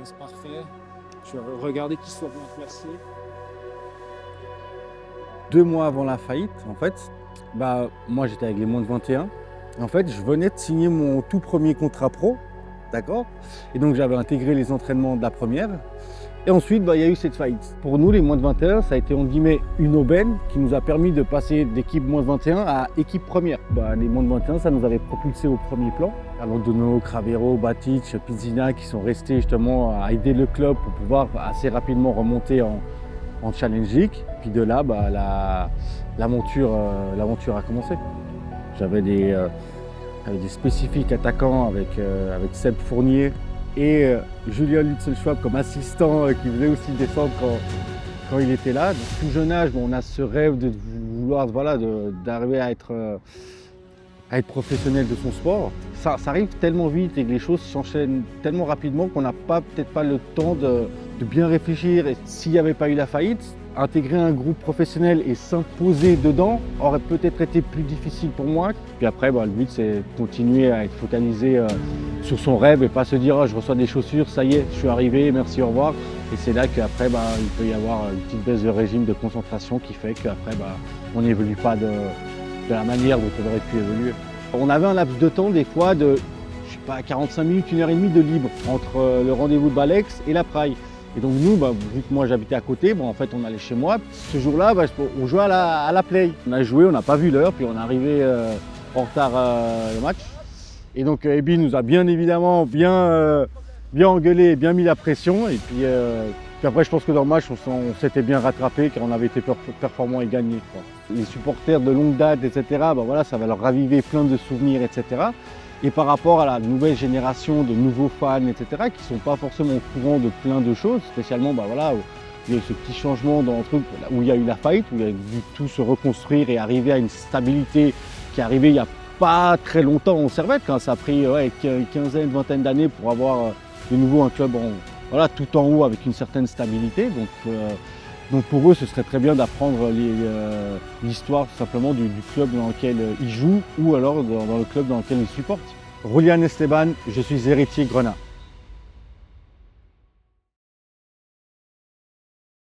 c'est parfait. Je vais regarder qu'ils soient bien placés. 2 mois avant la faillite, en fait, moi j'étais avec les moins de 21. En fait, je venais de signer mon tout premier contrat pro, d'accord? Et donc j'avais intégré les entraînements de la première. Et ensuite, il y a eu cette faillite. Pour nous, les moins de 21, ça a été en guillemets une aubaine qui nous a permis de passer d'équipe moins de 21 à équipe première. Les moins de 21, ça nous avait propulsé au premier plan. Alondono, Cravero, Batic, Pizzina qui sont restés justement à aider le club pour pouvoir assez rapidement remonter en Challenge League. Puis de là, l'aventure a commencé. J'avais des spécifiques attaquants avec Seb Fournier et Julien Lutzelschwab comme assistant qui venait aussi défendre quand il était là. De tout jeune âge, on a ce rêve de vouloir d'arriver à être professionnel de son sport. Ça arrive tellement vite et que les choses s'enchaînent tellement rapidement qu'on n'a peut-être pas le temps de bien réfléchir. Et s'il n'y avait pas eu la faillite, intégrer un groupe professionnel et s'imposer dedans aurait peut-être été plus difficile pour moi. Puis après, le but c'est de continuer à être focalisé sur son rêve et pas se dire je reçois des chaussures, ça y est, je suis arrivé, merci, au revoir. Et c'est là qu'après, il peut y avoir une petite baisse de régime de concentration qui fait qu'après, on n'évolue pas de la manière dont on aurait pu évoluer. On avait un laps de temps des fois de, 45 minutes, 1h30 de libre entre le rendez-vous de Balex et la Praille. Et donc nous, vu que moi j'habitais à côté, en fait on allait chez moi. Ce jour-là, on jouait à la play. On a joué, on n'a pas vu l'heure, puis on est arrivé en retard le match. Et donc Ebi nous a bien évidemment bien engueulé, bien mis la pression. Et puis après je pense que dans le match on s'était bien rattrapé car on avait été performants et gagné. Les supporters de longue date, etc., ça va leur raviver plein de souvenirs, etc. Et par rapport à la nouvelle génération de nouveaux fans, etc., qui ne sont pas forcément au courant de plein de choses, spécialement où il y a eu ce petit changement dans le truc, où il y a eu la faillite, où il a dû tout se reconstruire et arriver à une stabilité qui est arrivée il n'y a pas très longtemps en Servette, quand ça a pris une quinzaine, vingtaine d'années pour avoir de nouveau un club tout en haut avec une certaine stabilité. Donc pour eux, ce serait très bien d'apprendre l'histoire simplement du club dans lequel ils jouent ou alors dans le club dans lequel ils supportent. Julian Esteban, je suis héritier Grenat.